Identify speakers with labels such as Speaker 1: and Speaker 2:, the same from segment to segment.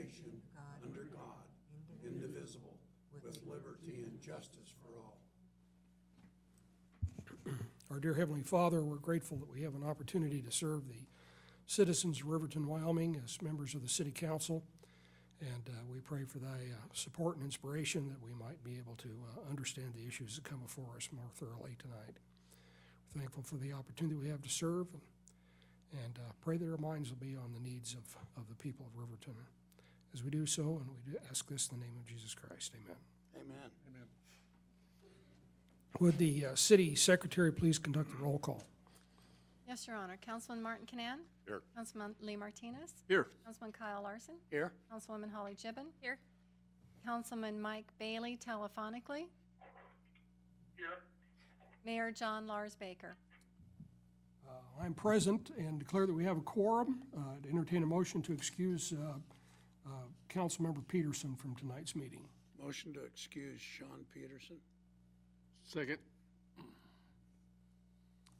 Speaker 1: nation, under God, indivisible, with liberty and justice for all.
Speaker 2: Our dear Heavenly Father, we're grateful that we have an opportunity to serve the citizens of Riverton, Wyoming as members of the City Council. And we pray for thy support and inspiration that we might be able to understand the issues that come before us more thoroughly tonight. We're thankful for the opportunity we have to serve and pray that our minds will be on the needs of the people of Riverton. As we do so, and we do ask this in the name of Jesus Christ, amen.
Speaker 1: Amen. Amen.
Speaker 2: Would the city secretary please conduct the roll call?
Speaker 3: Yes, Your Honor. Councilman Martin Canan.
Speaker 4: Here.
Speaker 3: Councilman Lee Martinez.
Speaker 4: Here.
Speaker 3: Councilman Kyle Larson.
Speaker 4: Here.
Speaker 3: Councilwoman Holly Gibbon. Here. Councilman Mike Bailey telephonically.
Speaker 5: Here.
Speaker 3: Mayor John Lars Baker.
Speaker 2: I'm present and declare that we have a quorum. To entertain a motion to excuse Councilmember Peterson from tonight's meeting.
Speaker 1: Motion to excuse Sean Peterson.
Speaker 4: Second.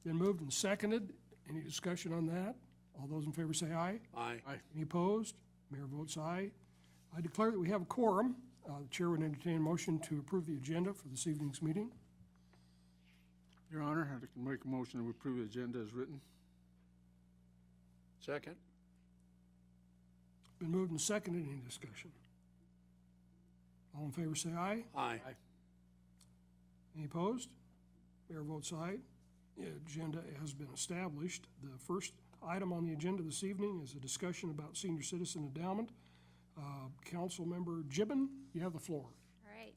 Speaker 2: Been moved and seconded. Any discussion on that? All those in favor say aye.
Speaker 1: Aye.
Speaker 4: Aye.
Speaker 2: Any opposed? Mayor votes aye. I declare that we have a quorum. The chair would entertain a motion to approve the agenda for this evening's meeting.
Speaker 4: Your Honor, I can make a motion to approve the agenda as written.
Speaker 1: Second.
Speaker 2: Been moved and seconded. Any discussion? All in favor say aye.
Speaker 1: Aye.
Speaker 2: Any opposed? Mayor votes aye. The agenda has been established. The first item on the agenda this evening is a discussion about senior citizen endowment. Councilmember Gibbon, you have the floor.
Speaker 6: All right.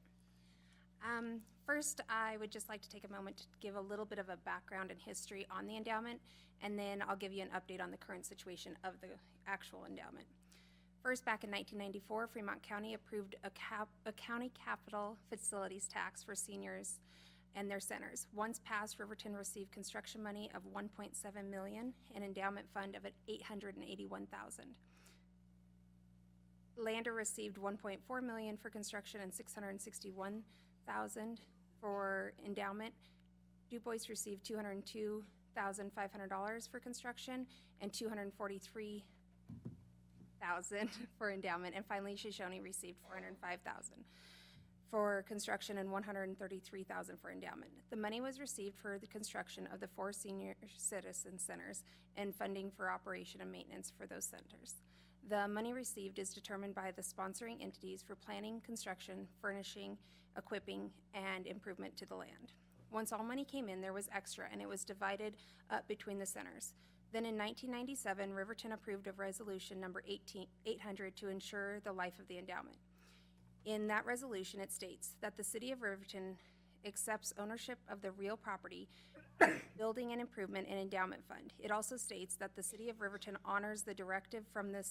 Speaker 6: First, I would just like to take a moment to give a little bit of a background and history on the endowment, and then I'll give you an update on the current situation of the actual endowment. First, back in 1994, Fremont County approved a county capital facilities tax for seniors and their centers. Once passed, Riverton received construction money of $1.7 million and endowment fund of $881,000. Lander received $1.4 million for construction and $661,000 for endowment. Du Bois received $202,500 for construction and $243,000 for endowment. And finally, Shoshone received $405,000 for construction and $133,000 for endowment. The money was received for the construction of the 4 senior citizen centers and funding for operation and maintenance for those centers. The money received is determined by the sponsoring entities for planning, construction, furnishing, equipping, and improvement to the land. Once all money came in, there was extra, and it was divided up between the centers. Then in 1997, Riverton approved a resolution number 800 to ensure the life of the endowment. In that resolution, it states that the city of Riverton accepts ownership of the real property, building and improvement and endowment fund. It also states that the city of Riverton honors the directive from the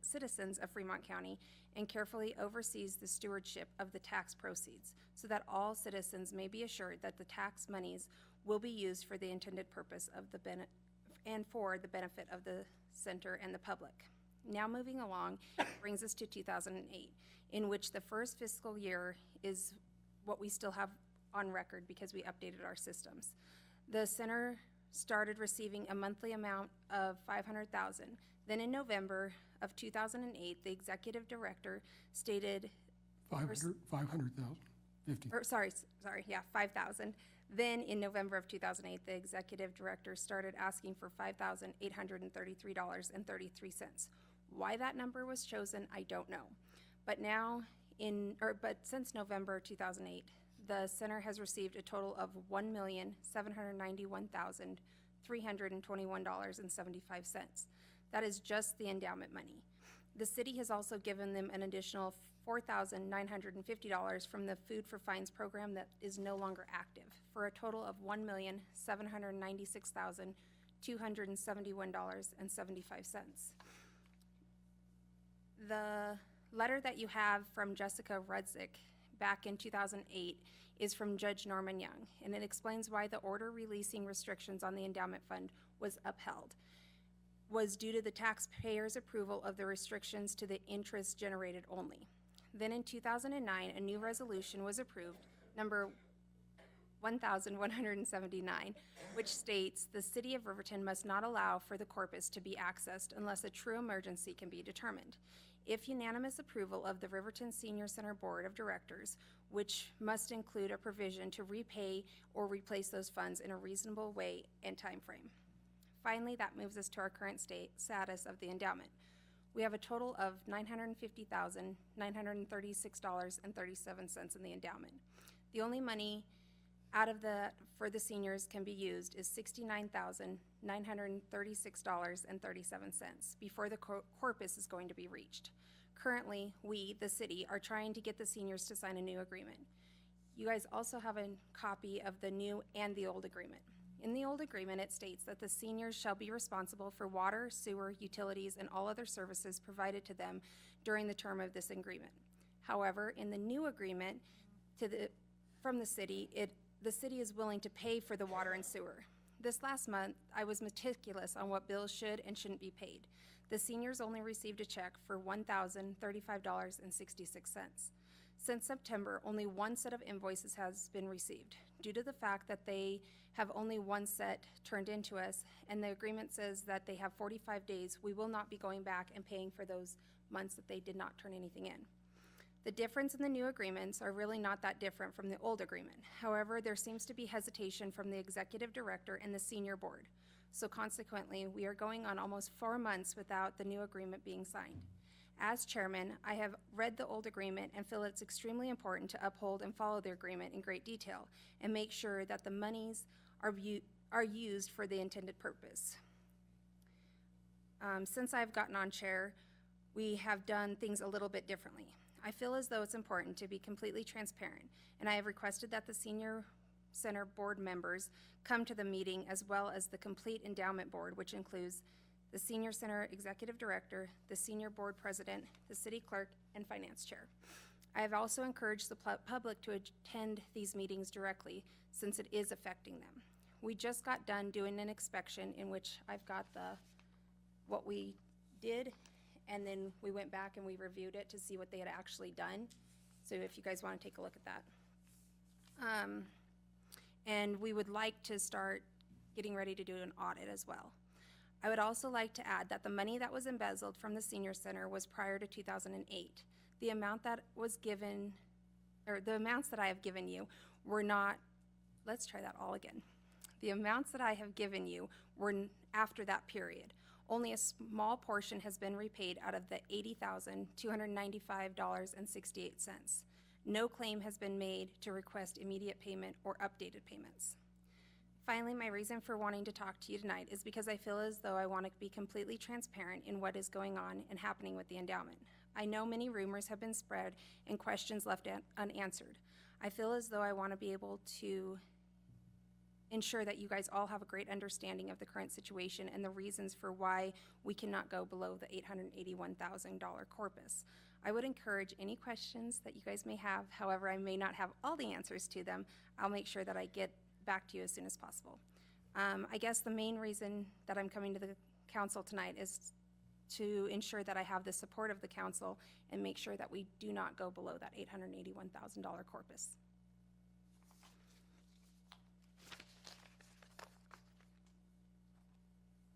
Speaker 6: citizens of Fremont County and carefully oversees the stewardship of the tax proceeds so that all citizens may be assured that the tax monies will be used for the intended purpose of the and for the benefit of the center and the public. Now moving along, brings us to 2008, in which the first fiscal year is what we still have on record because we updated our systems. The center started receiving a monthly amount of $500,000. Then in November of 2008, the executive director stated
Speaker 2: 500,000, 50.
Speaker 6: $5,000. Then in November of 2008, the executive director started asking for $5,833.33. Why that number was chosen, I don't know. But since November 2008, the center has received a total of $1,791,321.75. That is just the endowment money. The city has also given them an additional $4,950 from the Food for Fines program that is no longer active, for a total of $1,796,271.75. The letter that you have from Jessica Rudzik back in 2008 is from Judge Norman Young, and it explains why the order releasing restrictions on the endowment fund was upheld. Was due to the taxpayers' approval of the restrictions to the interest generated only. Then in 2009, a new resolution was approved, number 1,179, which states the City of Riverton must not allow for the corpus to be accessed unless a true emergency can be determined. If unanimous approval of the Riverton Senior Center Board of Directors, which must include a provision to repay or replace those funds in a reasonable way and timeframe. Finally, that moves us to our current status of the endowment. We have a total of $950,936.37 in the endowment. The only money out of for the seniors can be used is $69,936.37 before the corpus is going to be reached. Currently, we, the city, are trying to get the seniors to sign a new agreement. You guys also have a copy of the new and the old agreement. In the old agreement, it states that the seniors shall be responsible for water, sewer, utilities, and all other services provided to them during the term of this agreement. However, in the new agreement from the city, the city is willing to pay for the water and sewer. This last month, I was meticulous on what bills should and shouldn't be paid. The seniors only received a check for $1,035.66. Since September, only one set of invoices has been received. Due to the fact that they have only one set turned into us, and the agreement says that they have 45 days, we will not be going back and paying for those months that they did not turn anything in. The difference in the new agreements are really not that different from the old agreement. However, there seems to be hesitation from the executive director and the senior board. So consequently, we are going on almost 4 months without the new agreement being signed. As chairman, I have read the old agreement and feel it's extremely important to uphold and follow the agreement in great detail and make sure that the monies are used for the intended purpose. Since I've gotten on chair, we have done things a little bit differently. I feel as though it's important to be completely transparent, and I have requested that the Senior Center board members come to the meeting as well as the complete endowment board, which includes the Senior Center Executive Director, the Senior Board President, the City Clerk, and Finance Chair. I have also encouraged the public to attend these meetings directly since it is affecting them. We just got done doing an inspection in which I've got what we did, and then we went back and we reviewed it to see what they had actually done. So if you guys want to take a look at that. And we would like to start getting ready to do an audit as well. I would also like to add that the money that was embezzled from the Senior Center was prior to 2008. The amount that was given, or the amounts that I have given you were not, let's try that all again. The amounts that I have given you were after that period. Only a small portion has been repaid out of the $80,295.68. No claim has been made to request immediate payment or updated payments. Finally, my reason for wanting to talk to you tonight is because I feel as though I want to be completely transparent in what is going on and happening with the endowment. I know many rumors have been spread and questions left unanswered. I feel as though I want to be able to ensure that you guys all have a great understanding of the current situation and the reasons for why we cannot go below the $881,000 corpus. I would encourage any questions that you guys may have. However, I may not have all the answers to them. I'll make sure that I get back to you as soon as possible. I guess the main reason that I'm coming to the council tonight is to ensure that I have the support of the council and make sure that we do not go below that $881,000 corpus.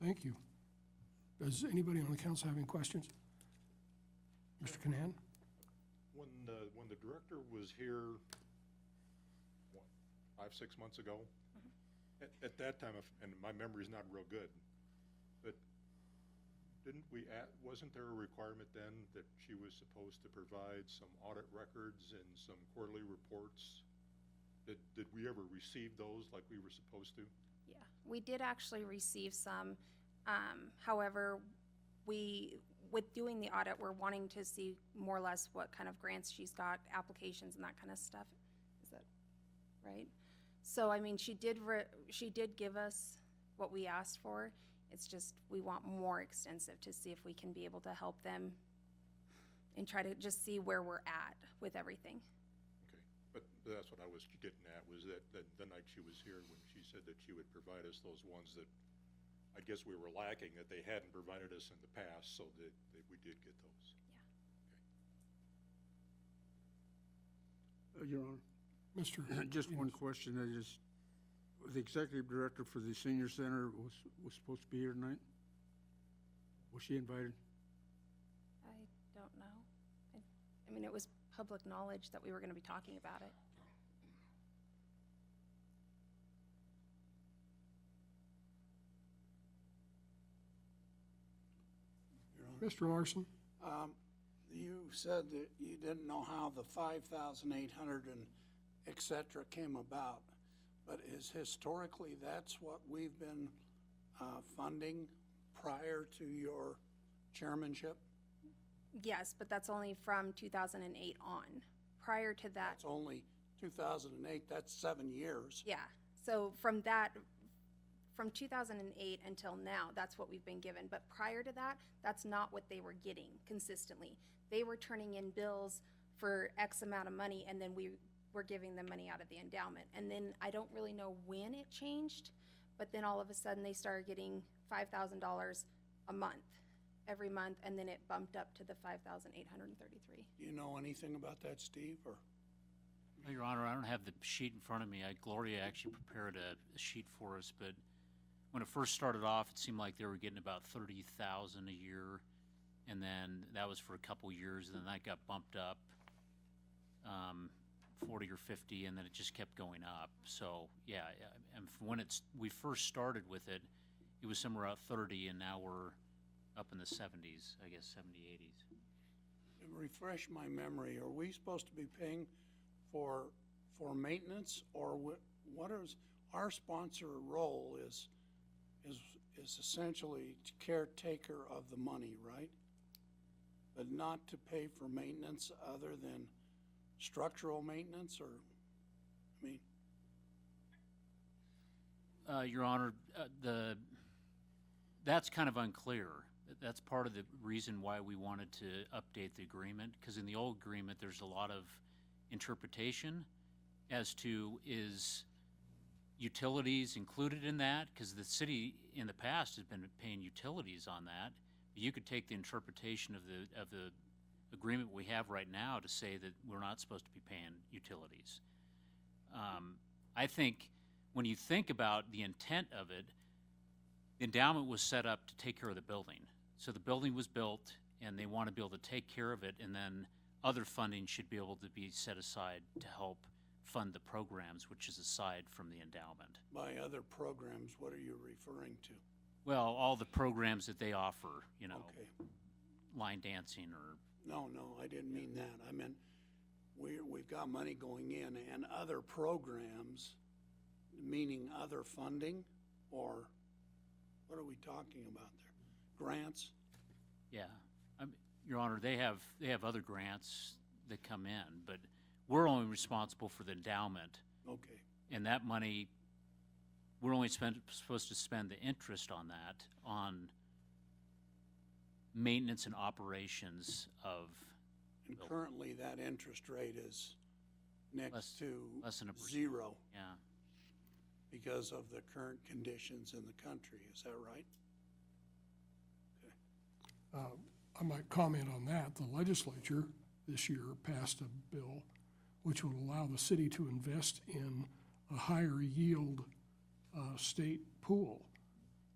Speaker 2: Thank you. Does anybody on the council have any questions? Mr. Canan?
Speaker 7: When the director was here, what, 5-6 months ago, at that time, and my memory's not real good, but wasn't there a requirement then that she was supposed to provide some audit records and some quarterly reports? Did we ever receive those like we were supposed to?
Speaker 6: Yeah, we did actually receive some. However, with doing the audit, we're wanting to see more or less what kind of grants she's got, applications and that kind of stuff. Is that right? So, I mean, she did give us what we asked for. It's just we want more extensive to see if we can be able to help them and try to just see where we're at with everything.
Speaker 7: Okay, but that's what I was getting at, was that the night she was here when she said that she would provide us those ones that I guess we were lacking, that they hadn't provided us in the past, so that we did get those.
Speaker 6: Yeah.
Speaker 4: Your Honor,
Speaker 2: Mr.
Speaker 4: Just one question, the executive director for the senior center was supposed to be here tonight? Was she invited?
Speaker 6: I don't know. I mean, it was public knowledge that we were gonna be talking about it.
Speaker 2: Mr. Larson?
Speaker 1: You said that you didn't know how the 5,800 and et cetera came about, but is historically that's what we've been funding prior to your chairmanship?
Speaker 6: Yes, but that's only from 2008 on. Prior to that,
Speaker 1: It's only 2008, that's 7 years.
Speaker 6: yeah. So from 2008 until now, that's what we've been given. But prior to that, that's not what they were getting consistently. They were turning in bills for X amount of money, and then we were giving them money out of the endowment. And then I don't really know when it changed, but then all of a sudden they started getting $5,000 a month, every month, and then it bumped up to the $5,833.
Speaker 1: Do you know anything about that, Steve, or?
Speaker 8: No, Your Honor, I don't have the sheet in front of me. Gloria actually prepared a sheet for us, but when it first started off, it seemed like they were getting about $30,000 a year, and then that was for a couple years, and then that got bumped up 40 or 50, and then it just kept going up. So yeah, and when we first started with it, it was somewhere around 30, and now we're up in the 70s, I guess 70, 80s.
Speaker 1: To refresh my memory, are we supposed to be paying for maintenance, or what is our sponsor role is essentially caretaker of the money, right? But not to pay for maintenance other than structural maintenance, or, I mean,
Speaker 8: Your Honor, that's kind of unclear. That's part of the reason why we wanted to update the agreement, because in the old agreement, there's a lot of interpretation as to is utilities included in that, because the city in the past has been paying utilities on that. You could take the interpretation of the agreement we have right now to say that we're not supposed to be paying utilities. I think when you think about the intent of it, the endowment was set up to take care of the building. So the building was built, and they want to be able to take care of it, and then other funding should be able to be set aside to help fund the programs, which is aside from the endowment.
Speaker 1: by other programs, what are you referring to?
Speaker 8: Well, all the programs that they offer, you know,
Speaker 1: Okay,
Speaker 8: line dancing or,
Speaker 1: no, I didn't mean that. I meant, we've got money going in and other programs, meaning other funding, or what are we talking about there? Grants?
Speaker 8: yeah. Your Honor, they have other grants that come in, but we're only responsible for the endowment.
Speaker 1: Okay,
Speaker 8: And that money, we're only supposed to spend the interest on that, on maintenance and operations of,
Speaker 1: and currently that interest rate is next to
Speaker 8: less than 1%.
Speaker 1: zero
Speaker 8: yeah.
Speaker 1: because of the current conditions in the country, is that right?
Speaker 2: I might comment on that. The legislature this year passed a bill which would allow the city to invest in a higher yield state pool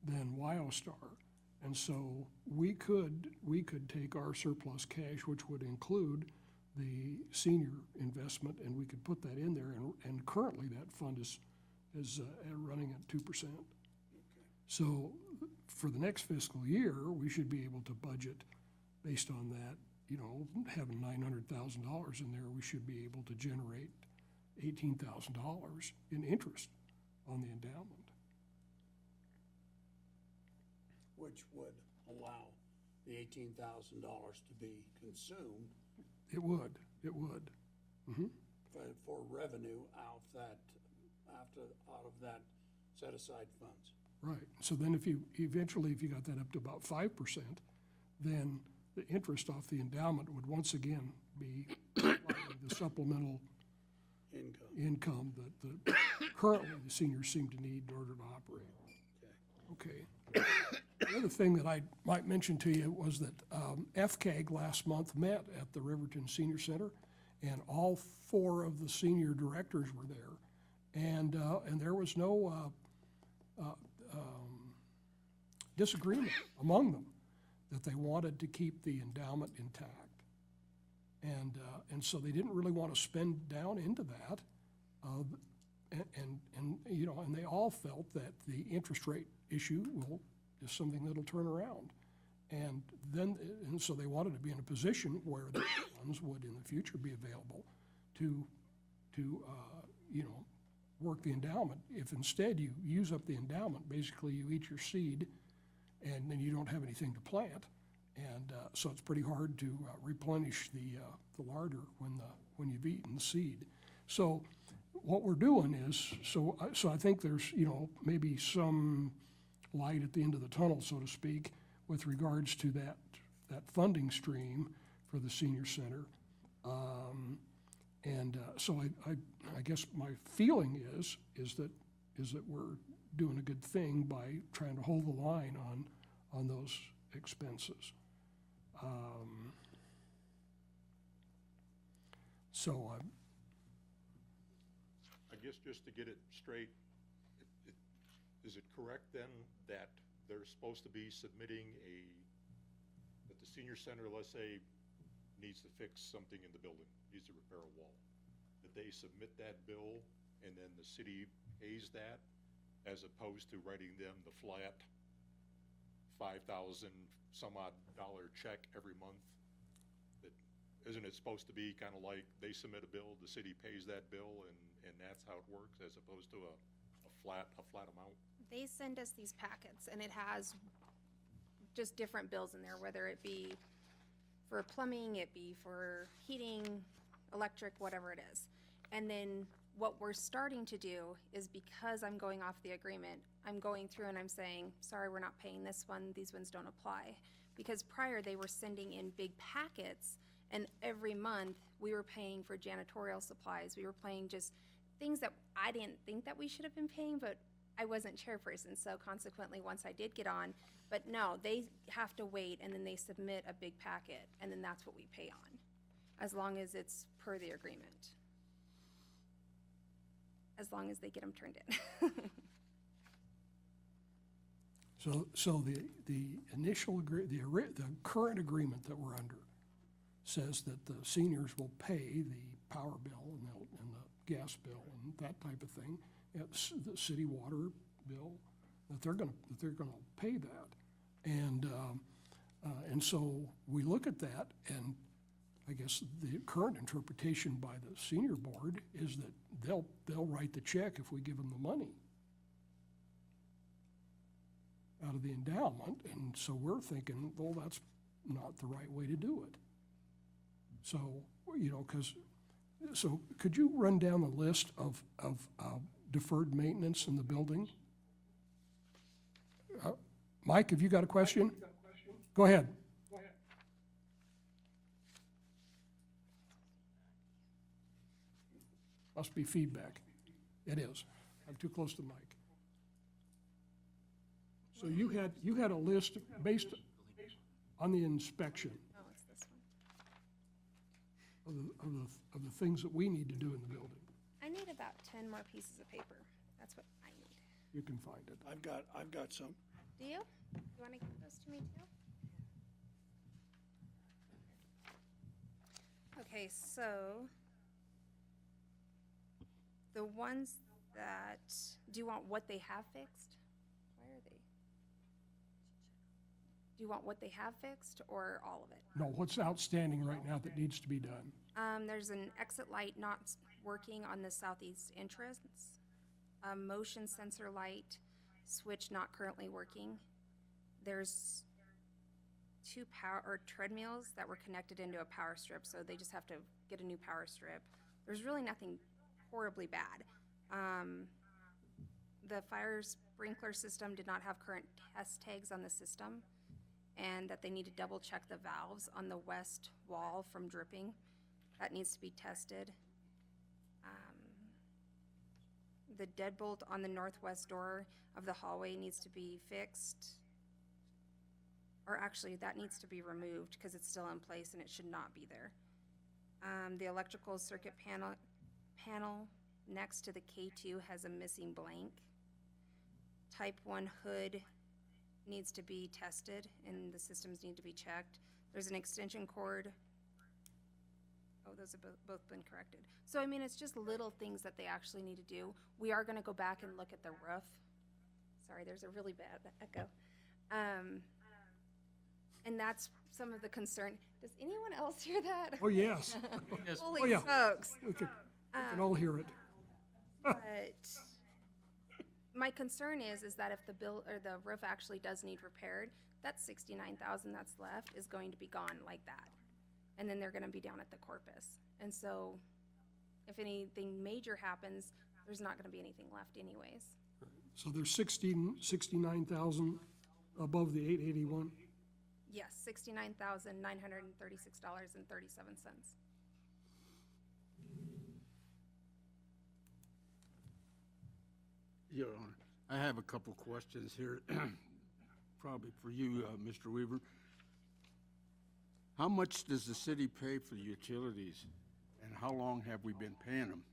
Speaker 2: than WyoStar. And so we could take our surplus cash, which would include the senior investment, and we could put that in there. And currently that fund is running at 2%. So for the next fiscal year, we should be able to budget based on that. You know, having $900,000 in there, we should be able to generate $18,000 in interest on the endowment.
Speaker 1: Which would allow the $18,000 to be consumed
Speaker 2: It would.
Speaker 1: for revenue out of that set-aside funds.
Speaker 2: Right. So then if you got that up to about 5%, then the interest off the endowment would once again be the supplemental income that currently the seniors seem to need in order to operate. Okay. The other thing that I might mention to you was that FCAG last month met at the Riverton Senior Center, And all four of the senior directors were there. And there was no disagreement among them that they wanted to keep the endowment intact. And so they didn't really want to spend down into that. And they all felt that the interest rate issue is something that'll turn around. And so they wanted to be in a position where the funds would in the future be available to work the endowment. If instead you use up the endowment, basically you eat your seed and then you don't have anything to plant. And so it's pretty hard to replenish the larder when you've eaten the seed. So what we're doing is, so I think there's, maybe some light at the end of the tunnel, so to speak, with regards to that funding stream for the senior center. So I guess my feeling is that we're doing a good thing by trying to hold the line on those expenses.
Speaker 7: I guess just to get it straight, is it correct then that they're supposed to be submitting that the senior center, let's say, needs to fix something in the building, needs to repair a wall, that they submit that bill and then the city pays that, as opposed to writing them the flat $5,000 some odd dollar check every month? That, isn't it supposed to be kind of like they submit a bill, the city pays that bill, and that's how it works, as opposed to a flat amount?
Speaker 6: They send us these packets, and it has just different bills in there, whether it be for plumbing, it be for heating, electric, whatever it is. And then what we're starting to do is, because I'm going off the agreement, I'm going through and I'm saying, sorry, we're not paying this one, these ones don't apply. Because prior they were sending in big packets, and every month we were paying for janitorial supplies. We were paying just things that I didn't think that we should have been paying, but I wasn't chairperson, so consequently, once I did get on, but no, they have to wait, and then they submit a big packet, and then that's what we pay on, as long as it's per the agreement. As long as they get them turned in.
Speaker 2: So the initial the current agreement that we're under says that the seniors will pay the power bill and the gas bill and that type of thing, the city water bill, that they're gonna pay that, and so we look at that, and I guess the current interpretation by the senior board is that they'll write the check if we give them the money out of the endowment, and so we're thinking, well, that's not the right way to do it. So, so could you run down the list of deferred maintenance in the building? Mike, have you got a question? Go ahead. Must be feedback. It is. I'm too close to the mic. So you had a list based on the inspection
Speaker 6: Oh, it's this one.
Speaker 2: of the things that we need to do in the building.
Speaker 6: I need about 10 more pieces of paper. That's what I need.
Speaker 2: You can find it.
Speaker 1: I've got some.
Speaker 6: Do you? You want to give those to me too? Okay, so the ones that, do you want what they have fixed? Where are they? Do you want what they have fixed or all of it?
Speaker 2: No, what's outstanding right now that needs to be done?
Speaker 6: There's an exit light not working on the southeast entrance, a motion sensor light switch not currently working. There's 2 treadmills that were connected into a power strip, so they just have to get a new power strip. There's really nothing horribly bad. The fire sprinkler system did not have current test tags on the system, and that they need to double check the valves on the west wall from dripping. That needs to be tested. The deadbolt on the northwest door of the hallway needs to be fixed. Or actually, that needs to be removed because it's still in place and it should not be there. The electrical circuit panel next to the K2 has a missing blank. Type 1 hood needs to be tested and the systems need to be checked. There's an extension cord. Oh, those have both been corrected. So, I mean, it's just little things that they actually need to do. We are gonna go back and look at the roof. Sorry, there's a really bad echo. And that's some of the concern. Does anyone else hear that?
Speaker 2: Oh, yes.
Speaker 8: Yes.
Speaker 6: Holy
Speaker 2: Oh, yeah.
Speaker 6: smokes.
Speaker 2: We can all hear it.
Speaker 6: But my concern is that if the roof actually does need repaired, that 69,000 that's left is going to be gone like that. And then they're gonna be down at the Corpus. And so if anything major happens, there's not gonna be anything left anyways.
Speaker 2: So there's 69,000 above the 881?
Speaker 6: Yes, $69,936.37.
Speaker 4: Your Honor, I have a couple questions here, probably for you, Mr. Weaver. How much does the city pay for the utilities, and how long have we been paying them?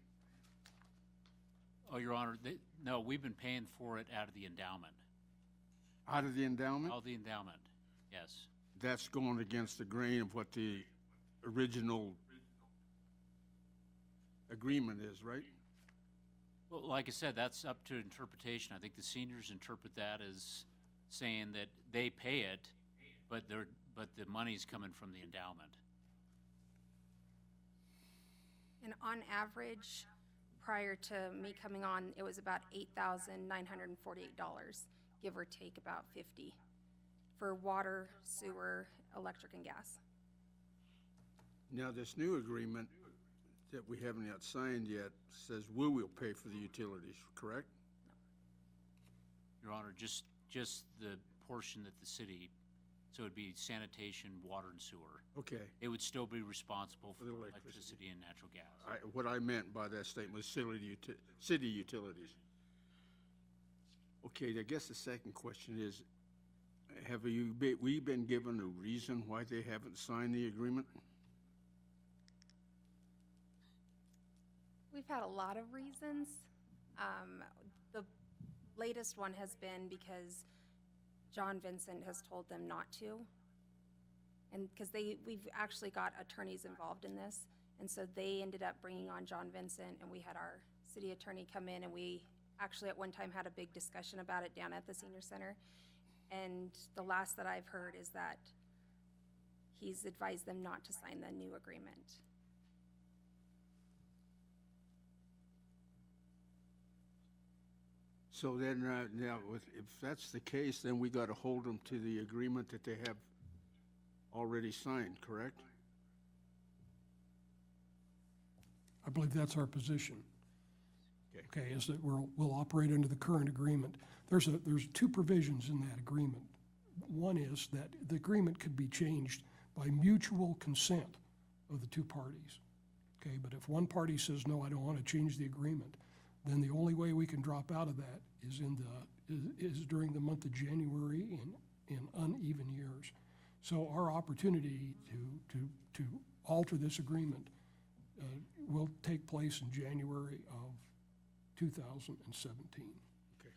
Speaker 8: Oh, Your Honor, no, we've been paying for it out of the endowment.
Speaker 4: Out of the endowment?
Speaker 8: Out of the endowment, yes.
Speaker 4: That's going against the grain of what the original agreement is, right?
Speaker 8: Well, like I said, that's up to interpretation. I think the seniors interpret that as saying that they pay it, but the money's coming from the endowment.
Speaker 6: And on average, prior to me coming on, it was about $8,948, give or take about 50, for water, sewer, electric, and gas.
Speaker 4: Now, this new agreement that we haven't yet signed yet says we will pay for the utilities, correct?
Speaker 8: Your Honor, just the portion that the city, so it'd be sanitation, water, and sewer.
Speaker 4: Okay.
Speaker 8: It would still be responsible for
Speaker 4: the
Speaker 8: the
Speaker 4: electricity.
Speaker 8: electricity and natural gas.
Speaker 4: What I meant by that statement was city utilities. Okay, I guess the second question is, have we been given a reason why they haven't signed the agreement?
Speaker 6: We've had a lot of reasons. The latest one has been because John Vincent has told them not to. And because we've actually got attorneys involved in this. And so they ended up bringing on John Vincent, and we had our city attorney come in, and we actually at one time had a big discussion about it down at the senior center. And the last that I've heard is that he's advised them not to sign the new agreement.
Speaker 4: So then, now, if that's the case, then we got to hold them to the agreement that they have already signed, correct?
Speaker 2: I believe that's our position.
Speaker 4: Okay.
Speaker 2: Okay, is that we'll operate under the current agreement. There's two provisions in that agreement. One is that the agreement could be changed by mutual consent of the two parties. Okay, but if one party says, no, I don't want to change the agreement, then the only way we can drop out of that is is during the month of January in uneven years. So our opportunity to alter this agreement will take place in January of 2017.
Speaker 4: Okay.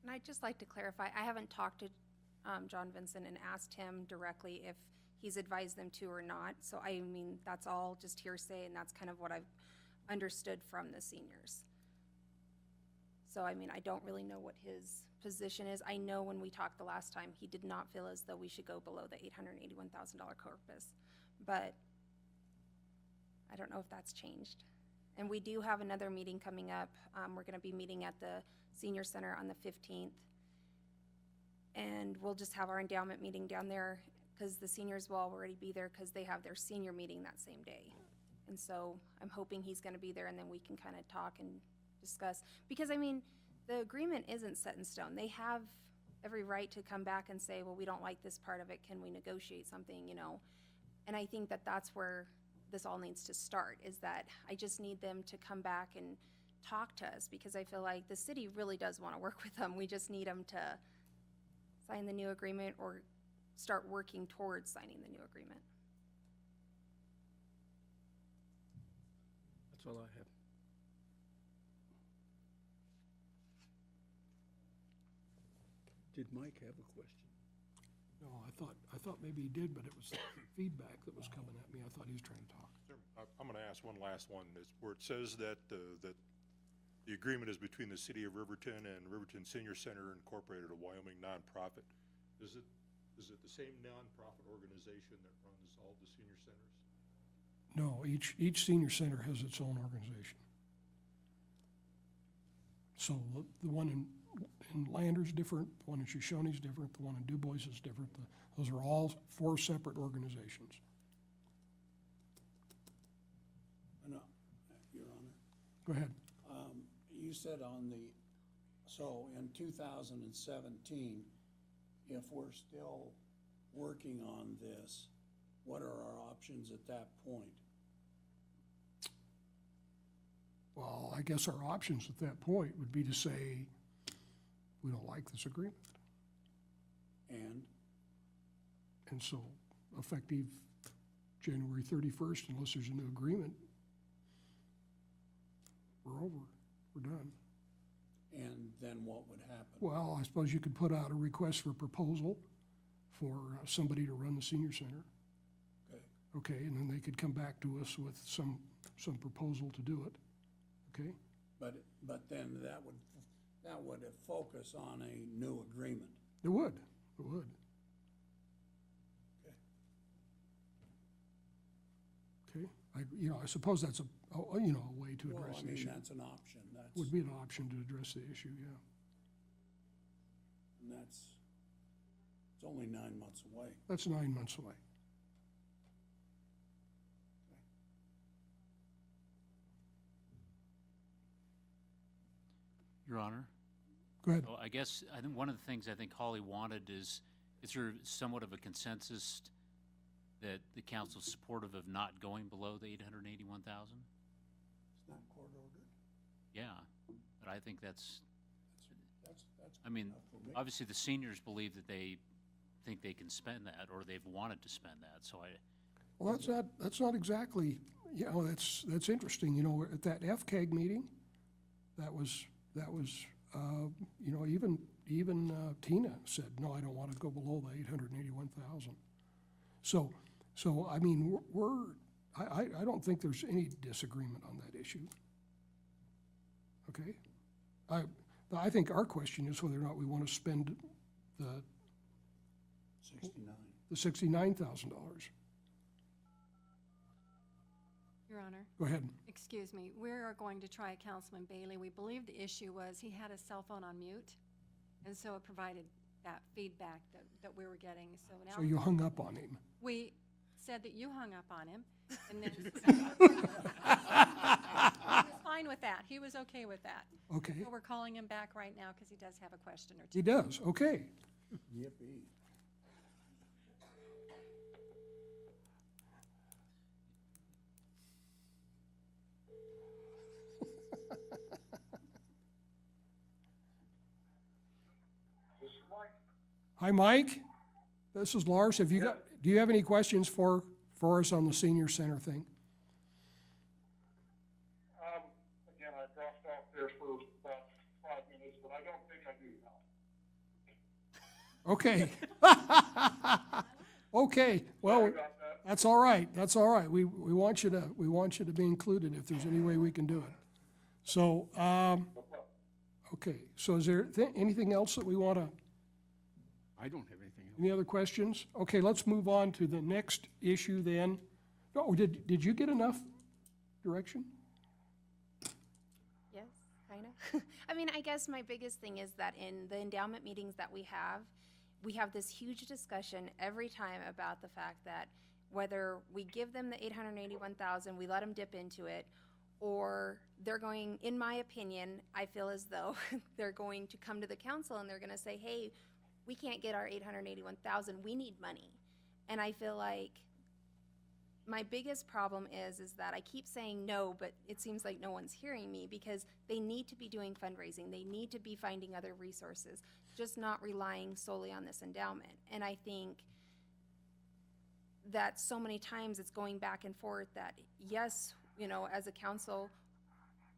Speaker 6: And I'd just like to clarify, I haven't talked to John Vincent and asked him directly if he's advised them to or not. So I mean, that's all just hearsay, and that's kind of what I've understood from the seniors. So I mean, I don't really know what his position is. I know when we talked the last time, he did not feel as though we should go below the $881,000 corpus. But I don't know if that's changed. And we do have another meeting coming up. We're gonna be meeting at the senior center on the 15th. And we'll just have our endowment meeting down there because the seniors will already be there because they have their senior meeting that same day. And so I'm hoping he's gonna be there, and then we can kind of talk and discuss. Because I mean, the agreement isn't set in stone. They have every right to come back and say, well, we don't like this part of it. Can we negotiate something, you know? And I think that that's where this all needs to start, is that I just need them to come back and talk to us, because I feel like the city really does want to work with them. We just need them to sign the new agreement or start working towards signing the new agreement.
Speaker 4: That's all I have. Did Mike have a question?
Speaker 2: No, I thought maybe he did, but it was feedback that was coming at me. I thought he was trying to talk.
Speaker 7: Sir, I'm going to ask one last one, is where it says that, that the agreement is between the city of Riverton and Riverton Senior Center Incorporated, a Wyoming nonprofit. Is it the same nonprofit organization that runs all the senior centers?
Speaker 2: No, each senior center has its own organization. So the one in Lander's different, the one in Shoshone's different, the one in Du Bois is different. Those are all 4 separate organizations.
Speaker 1: No, Your Honor.
Speaker 2: Go ahead.
Speaker 1: You said so in 2017, if we're still working on this, what are our options at that point?
Speaker 2: Well, I guess our options at that point would be to say, we don't like this agreement. And so effective January 31st, unless there's a new agreement, we're over, we're done.
Speaker 1: And then what would happen?
Speaker 2: Well, I suppose you could put out a request for proposal for somebody to run the senior center.
Speaker 1: Okay.
Speaker 2: Okay, and then they could come back to us with some proposal to do it. Okay?
Speaker 1: But then that would focus on a new agreement.
Speaker 2: It would.
Speaker 1: Okay.
Speaker 2: Okay? I suppose that's a way to
Speaker 1: Well,
Speaker 2: address
Speaker 1: I
Speaker 2: the
Speaker 1: mean,
Speaker 2: issue.
Speaker 1: that's an option.
Speaker 2: Would be an option to address the issue, yeah.
Speaker 1: And it's only 9 months away.
Speaker 2: That's 9 months away.
Speaker 8: Your Honor?
Speaker 2: Go ahead.
Speaker 8: So I think one of the things I think Holly wanted is there somewhat of a consensus that the council's supportive of not going below the 881,000?
Speaker 1: It's not court ordered.
Speaker 8: Yeah, but I think that's I
Speaker 1: good
Speaker 8: mean,
Speaker 1: enough for me.
Speaker 8: obviously the seniors believe that they think they can spend that, or they've wanted to spend that, so
Speaker 2: Well, that's not exactly, that's interesting. At that FCAG meeting, that was even Tina said, no, I don't want to go below the 881,000. So I mean, I don't think there's any disagreement on that issue. Okay? I think our question is whether or not we want to spend the
Speaker 1: 69.
Speaker 2: the $69,000.
Speaker 3: Your Honor,
Speaker 2: Go ahead.
Speaker 3: excuse me, we are going to try Councilman Bailey. We believe the issue was he had his cell phone on mute, and so it provided that feedback that we were getting. So now
Speaker 2: So you hung up on him.
Speaker 3: we said that you hung up on him, and then he was fine with that. He was okay with that.
Speaker 2: Okay.
Speaker 3: So we're calling him back right now because he does have a question or two.
Speaker 2: He does. Okay.
Speaker 1: Yippee.
Speaker 5: This is Mike.
Speaker 2: Hi, Mike. This is Lars. Do you have any questions for us on the senior center thing?
Speaker 5: Again, I dropped off there for about 5 minutes, but I don't think I do now.
Speaker 2: Okay. Okay. Well,
Speaker 5: Sorry about that.
Speaker 2: that's all right. That's all right. We want you to be included if there's any way we can do it. So,
Speaker 5: No problem.
Speaker 2: okay. So is there anything else that we want to?
Speaker 4: I don't have anything else.
Speaker 2: Any other questions? Okay, let's move on to the next issue then. Oh, did you get enough direction?
Speaker 6: Yes, kind of. I mean, I guess my biggest thing is that in the endowment meetings that we have this huge discussion every time about the fact that whether we give them the 881,000, we let them dip into it, or they're going, in my opinion, I feel as though they're going to come to the council and they're going to say, hey, we can't get our 881,000, we need money. And I feel like my biggest problem is that I keep saying no, but it seems like no one's hearing me because they need to be doing fundraising. They need to be finding other resources, just not relying solely on this endowment. And I think that so many times it's going back and forth that, yes, you know, as a council,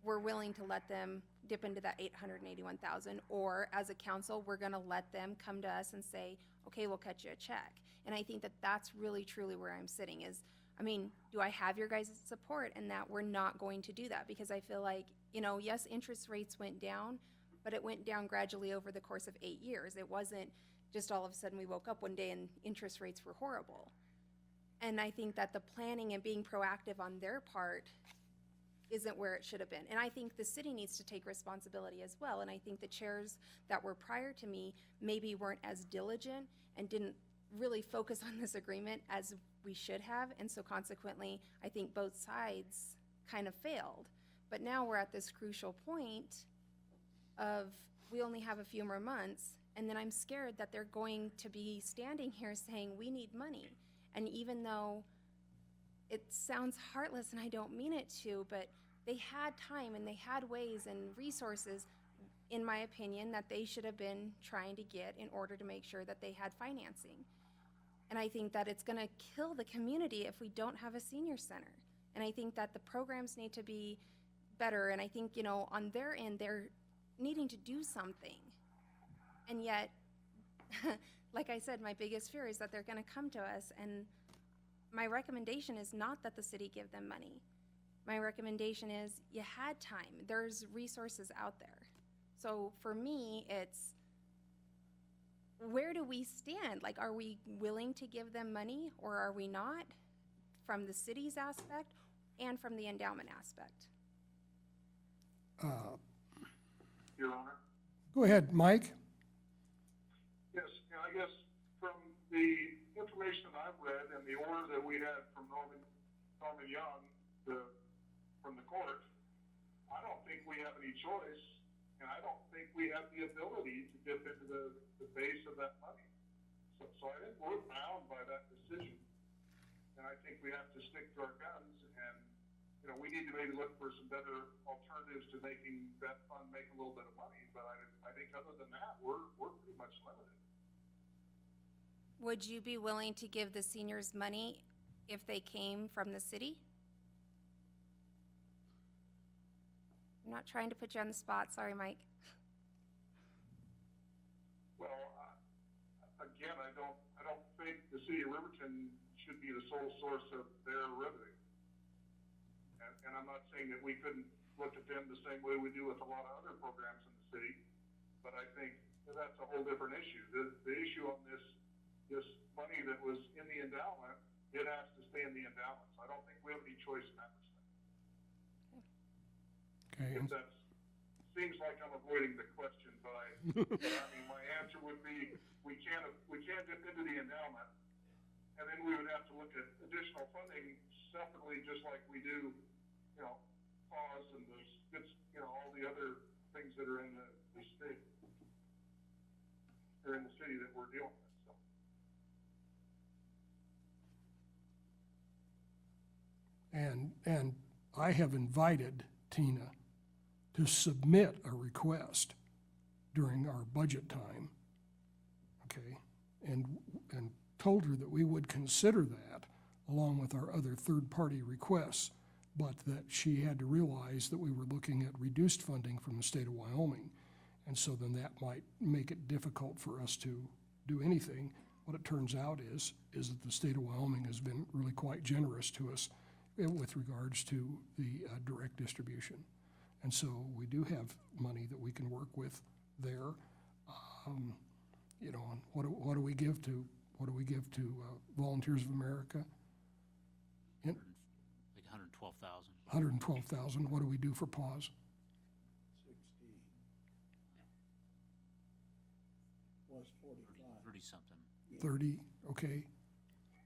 Speaker 6: we're willing to let them dip into that 881,000, or as a council, we're gonna let them come to us and say, okay, we'll cut you a check. And I think that that's really truly where I'm sitting is, I mean, do I have your guys' support in that we're not going to do that? Because I feel like, you know, yes, interest rates went down, but it went down gradually over the course of 8 years. It wasn't just all of a sudden we woke up one day and interest rates were horrible. And I think that the planning and being proactive on their part isn't where it should have been. And I think the city needs to take responsibility as well. And I think the chairs that were prior to me maybe weren't as diligent and didn't really focus on this agreement as we should have. And so consequently, I think both sides kind of failed. But now we're at this crucial point of we only have a few more months, and then I'm scared that they're going to be standing here saying we need money. And even though it sounds heartless and I don't mean it to, but they had time and they had ways and resources, in my opinion, that they should have been trying to get in order to make sure that they had financing. And I think that it's gonna kill the community if we don't have a senior center. And I think that the programs need to be better, and I think, you know, on their end, they're needing to do something. And yet, like I said, my biggest fear is that they're gonna come to us, and my recommendation is not that the city give them money. My recommendation is you had time. There's resources out there. So for me, it's where do we stand? Like, are we willing to give them money or are we not? From the city's aspect and from the endowment aspect.
Speaker 5: Your Honor.
Speaker 2: Go ahead, Mike.
Speaker 5: Yes, and I guess from the information I've read and the order that we had from Norman Young, from the court, I don't think we have any choice, and I don't think we have the ability to dip into the base of that money. So I think we're bound by that decision, and I think we have to stick to our guns, and, you know, we need to maybe look for some better alternatives to making that fund make a little bit of money, but I think other than that, we're pretty much limited.
Speaker 6: Would you be willing to give the seniors money if they came from the city? I'm not trying to put you on the spot. Sorry, Mike.
Speaker 5: Well, again, I don't think the city of Riverton should be the sole source of their revenue. And I'm not saying that we couldn't look at them the same way we do with a lot of other programs in the city, but I think that's a whole different issue. The issue on this money that was in the endowment, it has to stay in the endowment. So I don't think we have any choice in that respect.
Speaker 2: Okay.
Speaker 5: If that seems like I'm avoiding the question, but I mean, my answer would be, we can't dip into the endowment, and then we would have to look at additional funding separately, just like we do, you know, pause and you know, all the other things that are in the state, or in the city that we're dealing with, so.
Speaker 2: And I have invited Tina to submit a request during our budget time, okay? And told her that we would consider that along with our other third-party requests, but that she had to realize that we were looking at reduced funding from the state of Wyoming. And so then that might make it difficult for us to do anything. What it turns out is that the state of Wyoming has been really quite generous to us with regards to the direct distribution. And so we do have money that we can work with there. You know, and what do we give to Volunteers of America?
Speaker 8: Like 112,000.
Speaker 2: 112,000. What do we do for PAWS?
Speaker 1: 60 was 45.
Speaker 8: 30 something.
Speaker 2: 30. Okay.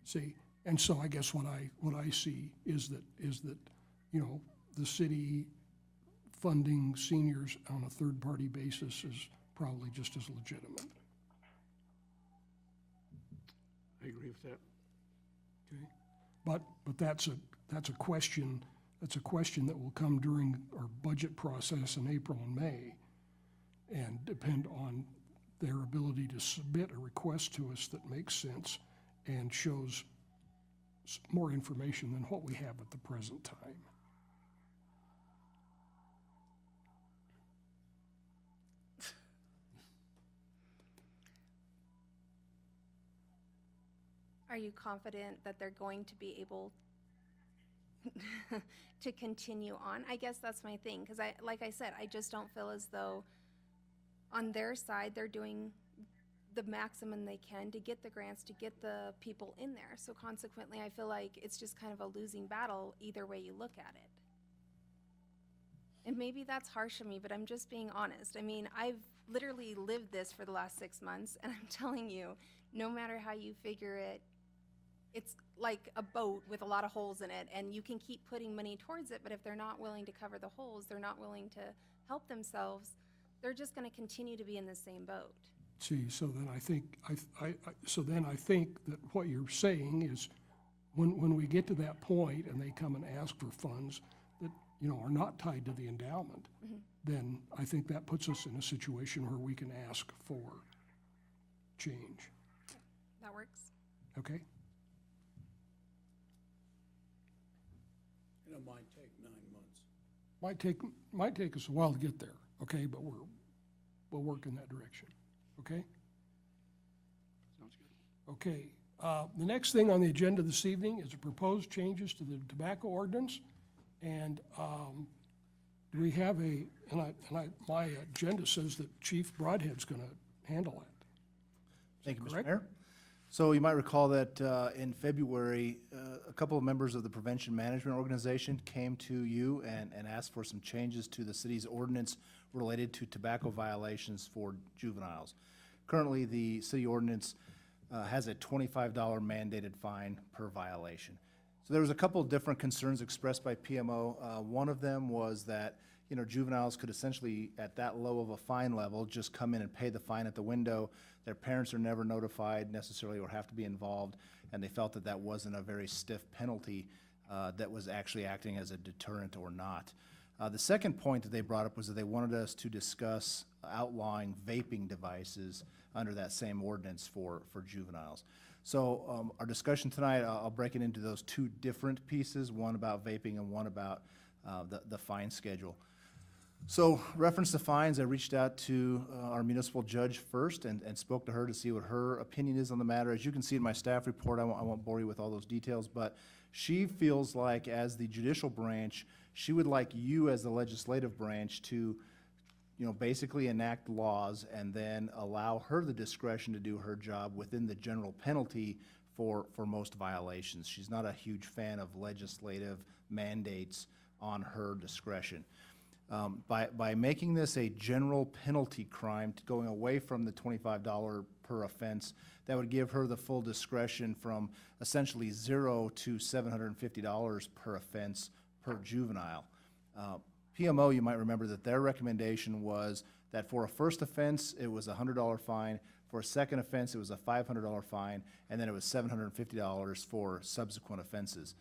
Speaker 2: See, and so I guess what I see is that you know, the city funding seniors on a third-party basis is probably just as legitimate.
Speaker 4: I agree with that.
Speaker 2: Okay, but that's a question that will come during our budget process in April and May, and depend on their ability to submit a request to us that makes sense and shows more information than what we have at the present time.
Speaker 6: Are you confident that they're going to be able to continue on? I guess that's my thing, because like I said, I just don't feel as though on their side, they're doing the maximum they can to get the grants, to get the people in there. So consequently, I feel like it's just kind of a losing battle either way you look at it. And maybe that's harsh of me, but I'm just being honest. I mean, I've literally lived this for the last 6 months, and I'm telling you, no matter how you figure it, it's like a boat with a lot of holes in it, and you can keep putting money towards it, but if they're not willing to cover the holes, they're not willing to help themselves, they're just going to continue to be in the same boat.
Speaker 2: See, so then I think, I think that what you're saying is when we get to that point and they come and ask for funds that, you know, are not tied to the endowment, then I think that puts us in a situation where we can ask for change.
Speaker 6: That works.
Speaker 2: Okay?
Speaker 1: And it might take 9 months.
Speaker 2: Might take us a while to get there, okay, but we'll work in that direction, okay?
Speaker 4: Sounds good.
Speaker 2: Okay, the next thing on the agenda this evening is the proposed changes to the tobacco ordinance. And do we have my agenda says that Chief Broadhead's gonna handle that.
Speaker 9: Thank you, Mr.
Speaker 2: correct?
Speaker 9: Mayor. So you might recall that in February, a couple of members of the Prevention Management Organization came to you and asked for some changes to the city's ordinance related to tobacco violations for juveniles. Currently, the city ordinance has a $25 mandated fine per violation. So there was a couple of different concerns expressed by PMO. One of them was that, you know, juveniles could essentially, at that low of a fine level, just come in and pay the fine at the window. Their parents are never notified necessarily or have to be involved, and they felt that that wasn't a very stiff penalty that was actually acting as a deterrent or not. The second point that they brought up was that they wanted us to discuss outlawing vaping devices under that same ordinance for juveniles. So our discussion tonight, I'll break it into those two different pieces, one about vaping and one about the fine schedule. So reference to fines, I reached out to our municipal judge first and spoke to her to see what her opinion is on the matter. As you can see in my staff report, I won't bore you with all those details, but she feels like as the judicial branch, she would like you as the legislative branch to, you know, basically enact laws and then allow her the discretion to do her job within the general penalty for most violations. She's not a huge fan of legislative mandates on her discretion. By making this a general penalty crime, going away from the $25 per offense, that would give her the full discretion from essentially $0 to $750 per offense per juvenile. PMO, you might remember that their recommendation was that for a first offense, it was a $100 fine. For a second offense, it was a $500 fine, and then it was $750 for subsequent offenses.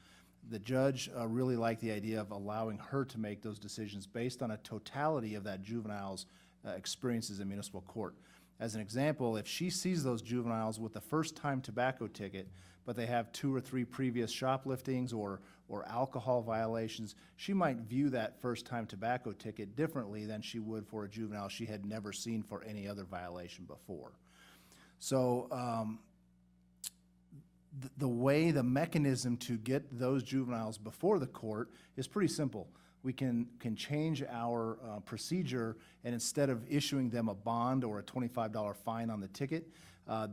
Speaker 9: The judge really liked the idea of allowing her to make those decisions based on a totality of that juvenile's experiences in municipal court. As an example, if she sees those juveniles with a first-time tobacco ticket, but they have 2 or 3 previous shopliftings or alcohol violations, she might view that first-time tobacco ticket differently than she would for a juvenile she had never seen for any other violation before. So the mechanism to get those juveniles before the court is pretty simple. We can change our procedure, and instead of issuing them a bond or a $25 fine on the ticket,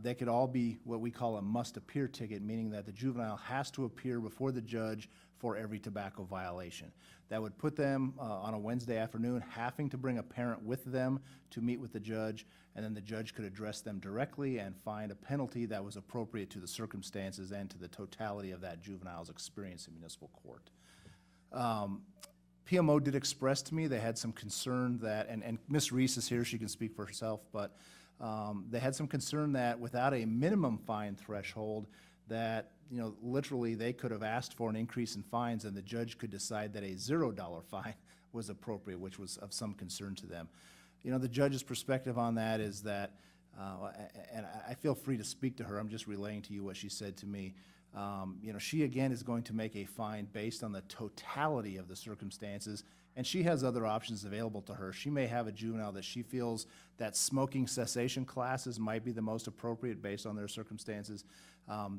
Speaker 9: they could all be what we call a must-appear ticket, meaning that the juvenile has to appear before the judge for every tobacco violation. That would put them on a Wednesday afternoon having to bring a parent with them to meet with the judge, and then the judge could address them directly and find a penalty that was appropriate to the circumstances and to the totality of that juvenile's experience in municipal court. PMO did express to me they had some concern that, and Ms. Reese is here, she can speak for herself, but they had some concern that without a minimum fine threshold, that, you know, literally they could have asked for an increase in fines and the judge could decide that a $0 fine was appropriate, which was of some concern to them. You know, the judge's perspective on that is that, and I feel free to speak to her, I'm just relaying to you what she said to me. She again is going to make a fine based on the totality of the circumstances, and she has other options available to her. She may have a juvenile that she feels that smoking cessation classes might be the most appropriate based on their circumstances,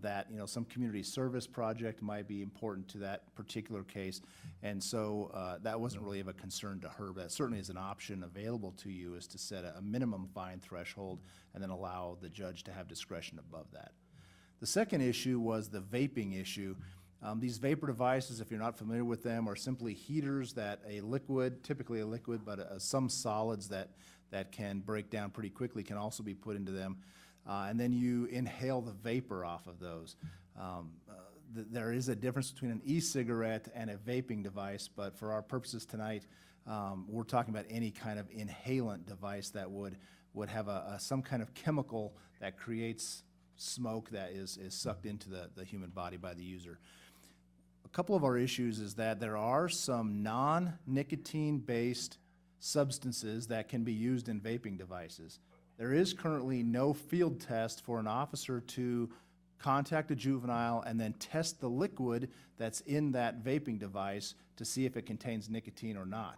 Speaker 9: that, some community service project might be important to that particular case. And so that wasn't really of a concern to her, but that certainly is an option available to you, is to set a minimum fine threshold and then allow the judge to have discretion above that. The second issue was the vaping issue. These vapor devices, if you're not familiar with them, are simply heaters that a liquid, typically a liquid, but some solids that can break down pretty quickly can also be put into them. And then you inhale the vapor off of those. There is a difference between an e-cigarette and a vaping device, but for our purposes tonight, we're talking about any kind of inhalant device that would have some kind of chemical that creates smoke that is sucked into the human body by the user. A couple of our issues is that there are some non-nicotine-based substances that can be used in vaping devices. There is currently no field test for an officer to contact a juvenile and then test the liquid that's in that vaping device to see if it contains nicotine or not.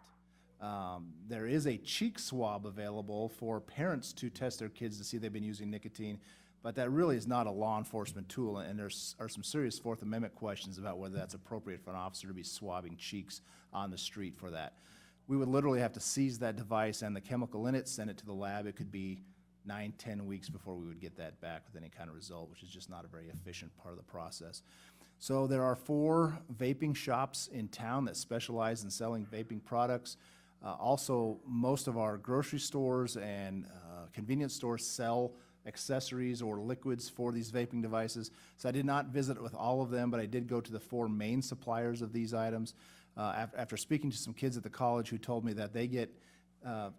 Speaker 9: There is a cheek swab available for parents to test their kids to see if they've been using nicotine, but that really is not a law enforcement tool, and there are some serious Fourth Amendment questions about whether that's appropriate for an officer to be swabbing cheeks on the street for that. We would literally have to seize that device and the chemical in it, send it to the lab. It could be 9-10 weeks before we would get that back with any kind of result, which is just not a very efficient part of the process. So there are 4 vaping shops in town that specialize in selling vaping products. Also, most of our grocery stores and convenience stores sell accessories or liquids for these vaping devices. So I did not visit with all of them, but I did go to the 4 main suppliers of these items. After speaking to some kids at the college who told me that they get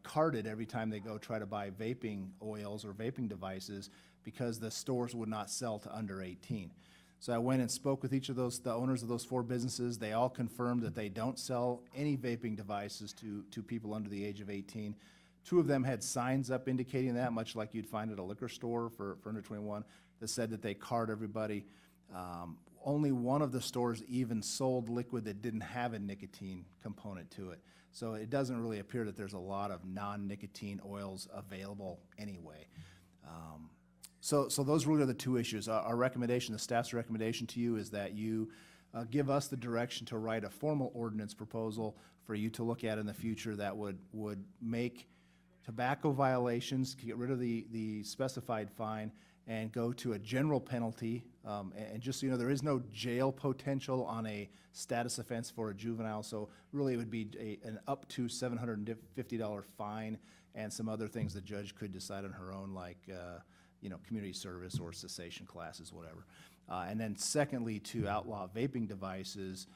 Speaker 9: carded every time they go try to buy vaping oils or vaping devices because the stores would not sell to under 18. So I went and spoke with each of the owners of those 4 businesses. They all confirmed that they don't sell any vaping devices to people under the age of 18. 2 of them had signs up indicating that, much like you'd find at a liquor store for under 21, that said that they card everybody. Only one of the stores even sold liquid that didn't have a nicotine component to it. So it doesn't really appear that there's a lot of non-nicotine oils available anyway. So those really are the 2 issues. Our recommendation, the staff's recommendation to you, is that you give us the direction to write a formal ordinance proposal for you to look at in the future that would make tobacco violations, get rid of the specified fine, and go to a general penalty. And just so you know, there is no jail potential on a status offense for a juvenile, so really it would be an up to $750 fine and some other things the judge could decide on her own, like community service or cessation classes, whatever. And then secondly, to outlaw vaping devices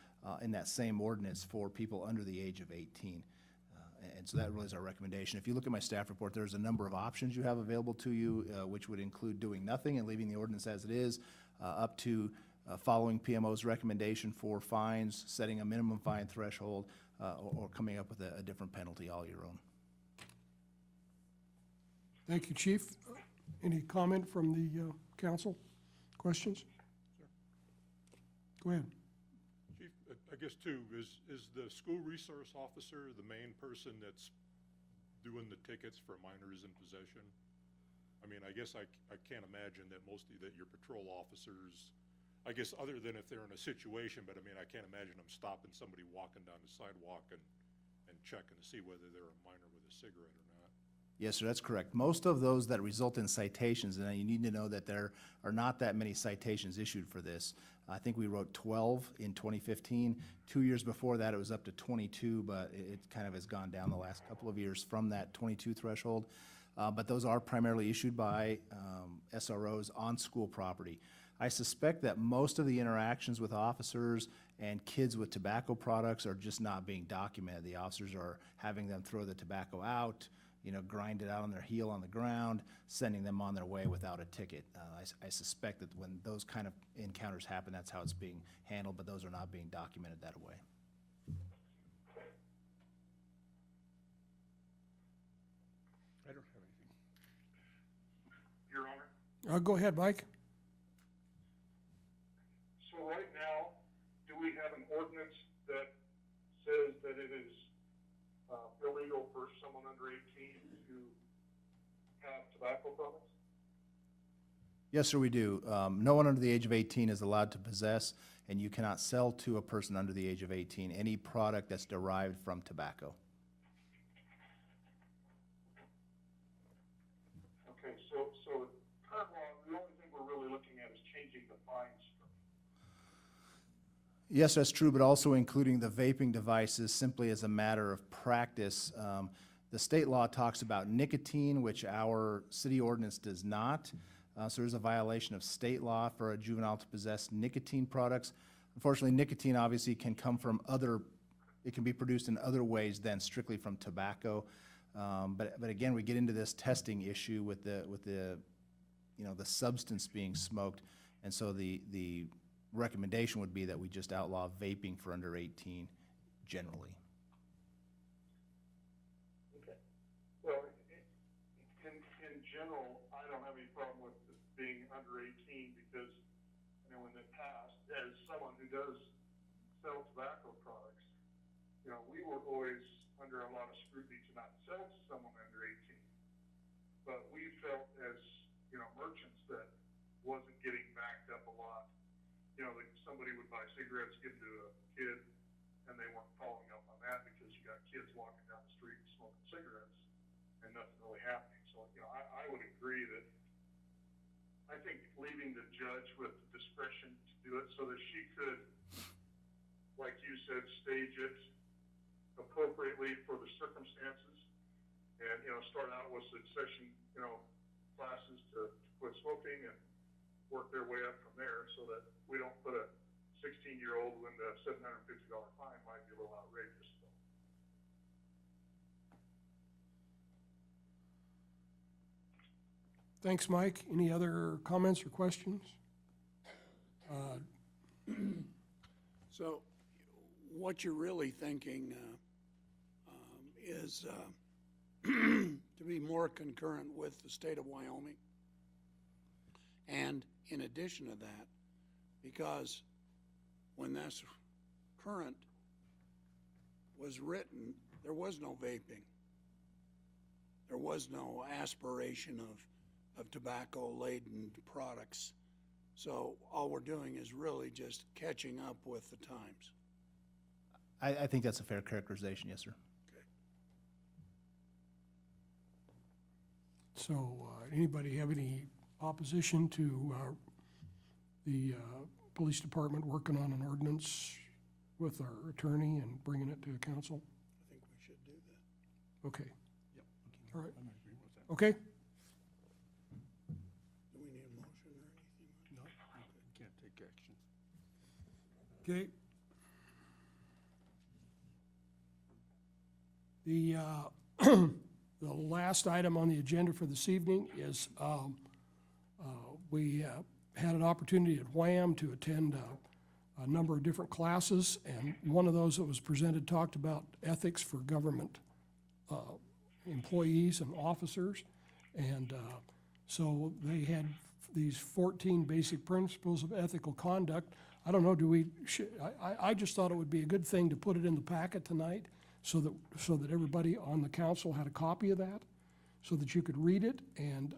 Speaker 9: in that same ordinance for people under the age of 18. And so that really is our recommendation. If you look at my staff report, there's a number of options you have available to you, which would include doing nothing and leaving the ordinance as it is, up to following PMO's recommendation for fines, setting a minimum fine threshold, or coming up with a different penalty all your own.
Speaker 2: Thank you, Chief. Any comment from the council? Questions? Go ahead.
Speaker 7: Chief, I guess too, is the school resource officer the main person that's doing the tickets for minors in possession? I mean, I guess I can't imagine that that your patrol officers, I guess other than if they're in a situation, but I mean, I can't imagine them stopping somebody walking down the sidewalk and checking to see whether they're a minor with a cigarette or not.
Speaker 9: Yes, sir, that's correct. Most of those that result in citations, and you need to know that there are not that many citations issued for this. I think we wrote 12 in 2015. 2 years before that, it was up to 22, but it kind of has gone down the last couple of years from that 22 threshold. But those are primarily issued by SROs on school property. I suspect that most of the interactions with officers and kids with tobacco products are just not being documented. The officers are having them throw the tobacco out, grind it out on their heel on the ground, sending them on their way without a ticket. I suspect that when those kind of encounters happen, that's how it's being handled, but those are not being documented that way.
Speaker 4: I don't have anything.
Speaker 5: Your Honor?
Speaker 2: Go ahead, Mike.
Speaker 5: right now, do we have an ordinance that says that it is illegal for someone under 18 to have tobacco products?
Speaker 9: Yes, sir, we do. No one under the age of 18 is allowed to possess, and you cannot sell to a person under the age of 18 any product that's derived from tobacco.
Speaker 5: Okay, so current law, the only thing we're really looking at is changing the fine structure.
Speaker 9: Yes, that's true, but also including the vaping devices simply as a matter of practice. The state law talks about nicotine, which our city ordinance does not. So there's a violation of state law for a juvenile to possess nicotine products. Unfortunately, nicotine obviously can come from it can be produced in other ways than strictly from tobacco. But again, we get into this testing issue with the substance being smoked. And so the recommendation would be that we just outlaw vaping for under 18 generally.
Speaker 5: Okay. Well, in general, I don't have any problem with it being under 18 because, in the past, as someone who does sell tobacco products, we were always under a lot of scrutiny to not sell to someone under 18. But we felt as, merchants that wasn't getting backed up a lot. Like somebody would buy cigarettes, give to a kid, and they weren't following up on that because you got kids walking down the street smoking cigarettes and nothing really happening. So, I would agree that I think leaving the judge with discretion to do it so that she could, like you said, stage it appropriately for the circumstances and, start out with succession, classes to quit smoking and work their way up from there so that we don't put a 16-year-old when the $750 fine might be a little outrageous.
Speaker 2: Thanks, Mike. Any other comments or questions?
Speaker 1: So what you're really thinking is to be more concurrent with the state of Wyoming. And in addition to that, because when this current was written, there was no vaping. There was no aspiration of tobacco-laden products. So all we're doing is really just catching up with the times.
Speaker 9: I think that's a fair characterization, yes, sir.
Speaker 1: Okay.
Speaker 2: So, anybody have any opposition to the police department working on an ordinance with our attorney and bringing it to the council?
Speaker 1: I think we should do that.
Speaker 2: Okay.
Speaker 4: Yep.
Speaker 2: All right.
Speaker 4: I'm in agreement with that.
Speaker 2: Okay.
Speaker 1: Do we need a motion or anything?
Speaker 4: No, we can't take action.
Speaker 2: Okay. The last item on the agenda for this evening is we had an opportunity at WHAM to attend a number of different classes, and one of those that was presented talked about ethics for government employees and officers. And so they had these 14 basic principles of ethical conduct. I don't know, I just thought it would be a good thing to put it in the packet tonight so that everybody on the council had a copy of that, so that you could read it and,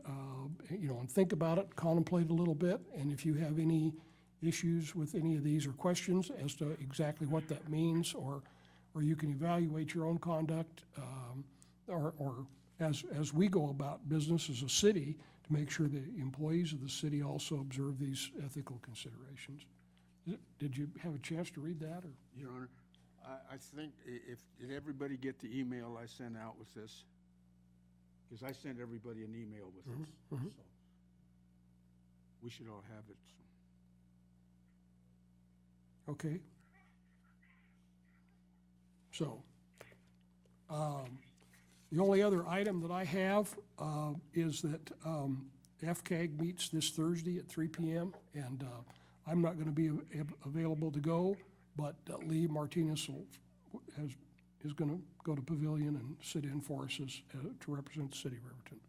Speaker 2: and think about it, contemplate a little bit. And if you have any issues with any of these or questions as to exactly what that means, or you can evaluate your own conduct, or as we go about business as a city, to make sure the employees of the city also observe these ethical considerations. Did you have a chance to read that, or?
Speaker 4: Your Honor, I think did everybody get the email I sent out with this? Because I sent everybody an email with this, so we should all have it.
Speaker 2: Okay. So, the only other item that I have is that FCAG meets this Thursday at 3 p.m. and I'm not going to be available to go, but Lee Martinez is going to go to Pavilion and sit in for us to represent the city of Riverton.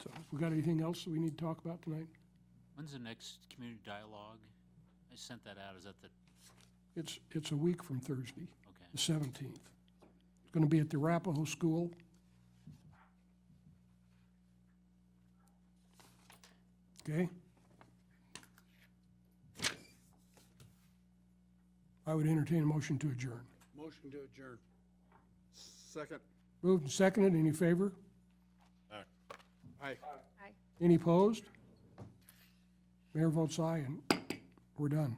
Speaker 2: So, we got anything else that we need to talk about tonight?
Speaker 8: When's the next community dialogue? I sent that out. Is that the,
Speaker 2: It's a week from Thursday,
Speaker 8: okay.
Speaker 2: the 17th. It's going to be at the Arapahoe School. Okay? I would entertain a motion to adjourn.
Speaker 1: Motion to adjourn.
Speaker 4: Second.
Speaker 2: Moved and seconded. Any favor?
Speaker 7: Aye.
Speaker 4: Aye.
Speaker 6: Aye.
Speaker 2: Any opposed? Mayor votes aye, and we're done.